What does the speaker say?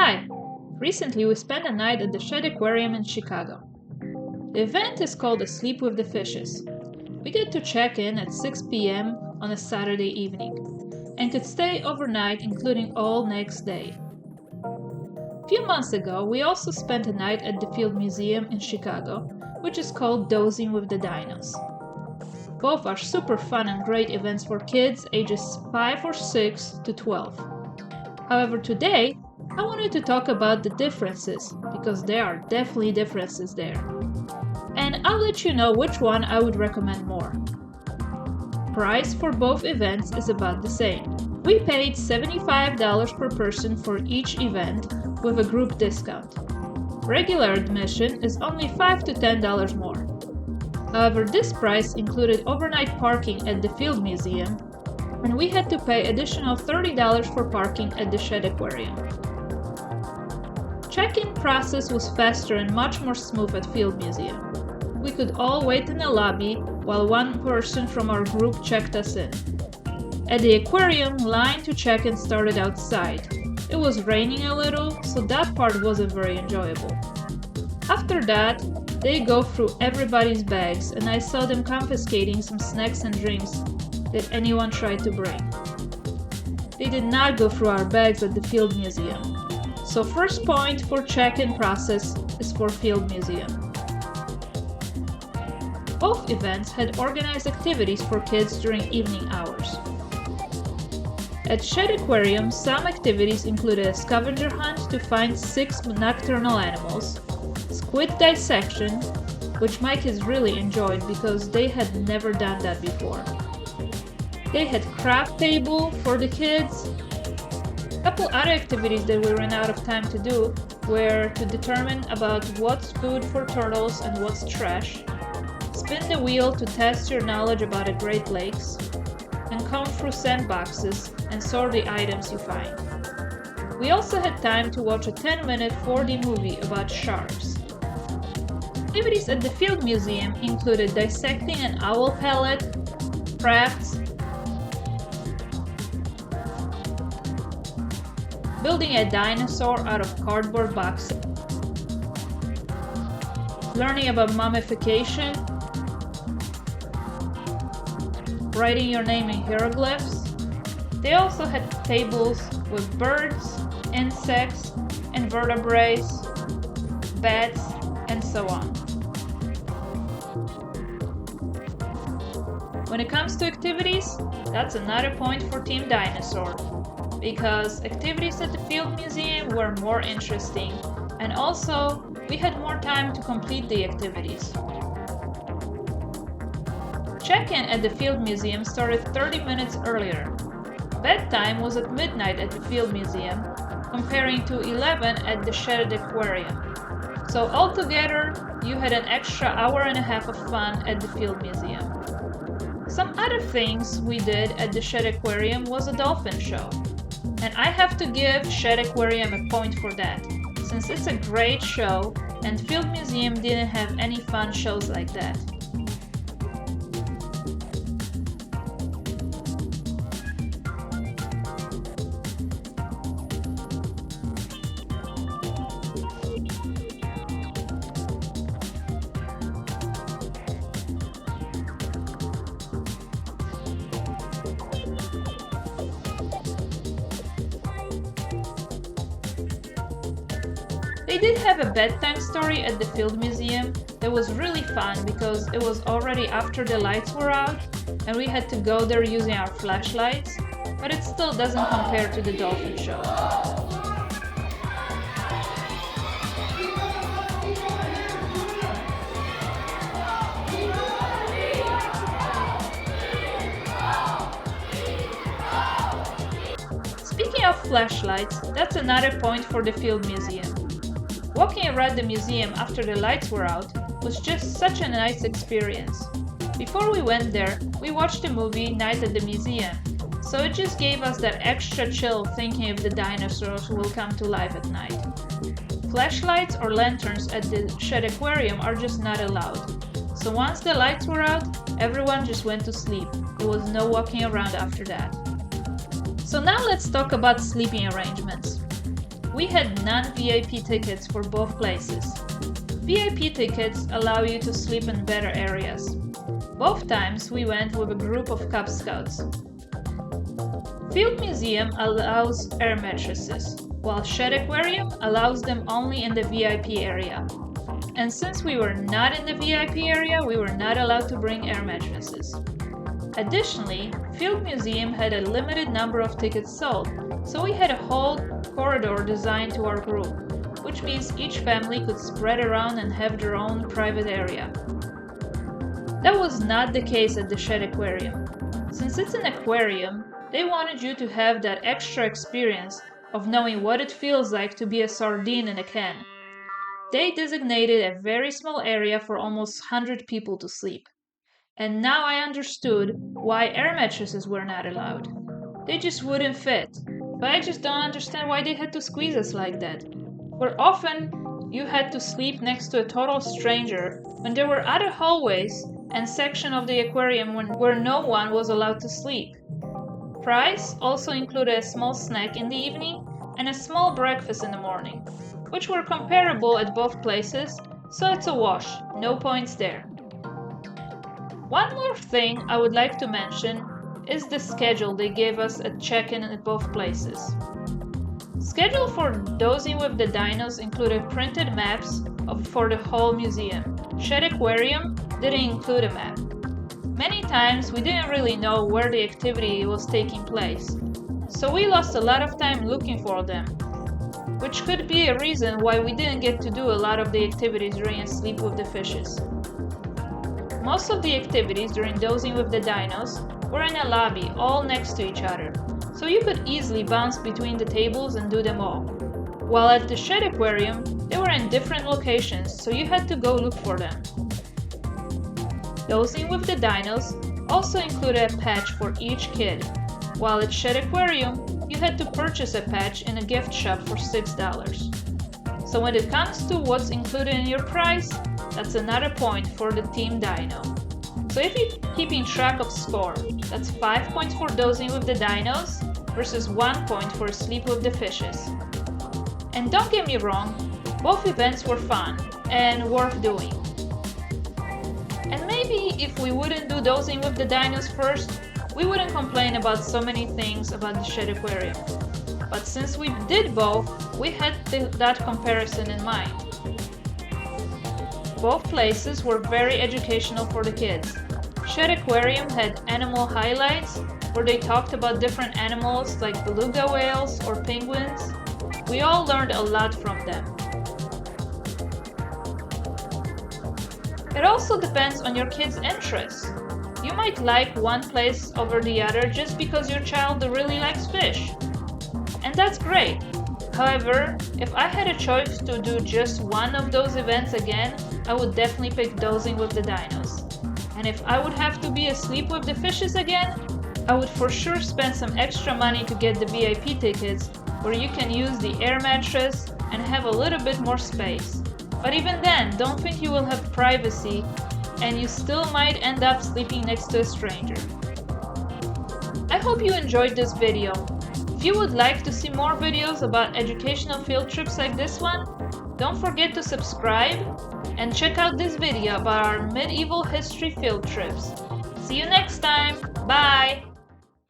Hi! Recently we spent a night at the Shedd Aquarium in Chicago. The event is called A Sleep with the Fishes. We get to check in at 6 p.m. on a Saturday evening and could stay overnight, including all next day. A few months ago, we also spent a night at the Field Museum in Chicago, which is called Dozin with the Dinos. Both are super fun and great events for kids ages 5 or 6 to 12. However, today, I wanted to talk about the differences, because there are definitely differences there. And I'll let you know which one I would recommend more. Price for both events is about the same. We paid $75 per person for each event with a group discount. Regular admission is only $5 to $10 more. However, this price included overnight parking at the Field Museum, and we had to pay additional $30 for parking at the Shedd Aquarium. Check-in process was faster and much more smooth at Field Museum. We could all wait in the lobby while one person from our group checked us in. At the aquarium, line to check-in started outside. It was raining a little, so that part wasn't very enjoyable. After that, they go through everybody's bags, and I saw them confiscating some snacks and drinks that anyone tried to bring. They did not go through our bags at the Field Museum. So first point for check-in process is for Field Museum. Both events had organized activities for kids during evening hours. At Shedd Aquarium, some activities included a scavenger hunt to find 6 nocturnal animals, squid dissection, which my kids really enjoyed because they had never done that before. They had craft table for the kids. A couple other activities that we ran out of time to do were to determine about what's food for turtles and what's trash, spin the wheel to test your knowledge about the Great Lakes, and comb through sandboxes and sort the items you find. We also had time to watch a 10-minute 4D movie about sharks. Activities at the Field Museum included dissecting an owl pellet, crafts, building a dinosaur out of cardboard boxes, learning about mummification, writing your name in hieroglyphs. They also had tables with birds, insects, invertebrates, bats, and so on. When it comes to activities, that's another point for Team Dinosaur, because activities at the Field Museum were more interesting, and also we had more time to complete the activities. Check-in at the Field Museum started 30 minutes earlier. Bedtime was at midnight at the Field Museum, comparing to 11 at the Shedd Aquarium. So altogether, you had an extra hour and a half of fun at the Field Museum. Some other things we did at the Shedd Aquarium was a dolphin show. And I have to give Shedd Aquarium a point for that, since it's a great show and Field Museum didn't have any fun shows like that. They did have a bedtime story at the Field Museum that was really fun because it was already after the lights were out and we had to go there using our flashlights, but it still doesn't compare to the dolphin show. Speaking of flashlights, that's another point for the Field Museum. Walking around the museum after the lights were out was just such a nice experience. Before we went there, we watched the movie Night at the Museum, so it just gave us that extra chill thinking if the dinosaurs will come to life at night. Flashlights or lanterns at the Shedd Aquarium are just not allowed, so once the lights were out, everyone just went to sleep. There was no walking around after that. So now let's talk about sleeping arrangements. we had non-VIP tickets for both places. VIP tickets allow you to sleep in better areas. Both times we went with a group of Cub Scouts. Field Museum allows air mattresses, while Shedd Aquarium allows them only in the VIP area. And since we were not in the VIP area, we were not allowed to bring air mattresses. Additionally, Field Museum had a limited number of tickets sold, so we had a whole corridor designed to our group, which means each family could spread around and have their own private area. That was not the case at the Shedd Aquarium. Since it's an aquarium, they wanted you to have that extra experience of knowing what it feels like to be a sardine in a can. They designated a very small area for almost 100 people to sleep. And now I understood why air mattresses were not allowed. They just wouldn't fit. But I just don't understand why they had to squeeze us like that. Where often you had to sleep next to a total stranger when there were other hallways and sections of the aquarium where no one was allowed to sleep. Price also included a small snack in the evening and a small breakfast in the morning, which were comparable at both places, so it's a wash, no points there. One more thing I would like to mention is the schedule they gave us at check-in at both places. Schedule for Dozin with the Dinos included printed maps for the whole museum. Shedd Aquarium didn't include a map. Many times we didn't really know where the activity was taking place, so we lost a lot of time looking for them, which could be a reason why we didn't get to do a lot of the activities during a sleep with the fishes. Most of the activities during Dozin with the Dinos were in a lobby all next to each other, so you could easily bounce between the tables and do them all. While at the Shedd Aquarium, they were in different locations, so you had to go look for them. Dozin with the Dinos also included a patch for each kid, while at Shedd Aquarium, you had to purchase a patch in a gift shop for $6. So when it comes to what's included in your price, that's another point for the Team Dino. So if you're keeping track of score, that's 5 points for Dozin with the Dinos versus 1 point for Sleep with the Fishes. And don't get me wrong, both events were fun and worth doing. And maybe if we wouldn't do Dozin with the Dinos first, we wouldn't complain about so many things about the Shedd Aquarium. But since we did both, we had that comparison in mind. Both places were very educational for the kids. Shedd Aquarium had animal highlights where they talked about different animals like beluga whales or penguins. We all learned a lot from them. It also depends on your kid's interests. You might like one place over the other just because your child really likes fish. And that's great. However, if I had a choice to do just one of those events again, I would definitely pick Dozin with the Dinos. And if I would have to be asleep with the fishes again, I would for sure spend some extra money to get the VIP tickets where you can use the air mattress and have a little bit more space. But even then, don't think you will have privacy and you still might end up sleeping next to a stranger. I hope you enjoyed this video. If you would like to see more videos about educational field trips like this one, don't forget to subscribe and check out this video about our medieval history field trips. See you next time. Bye!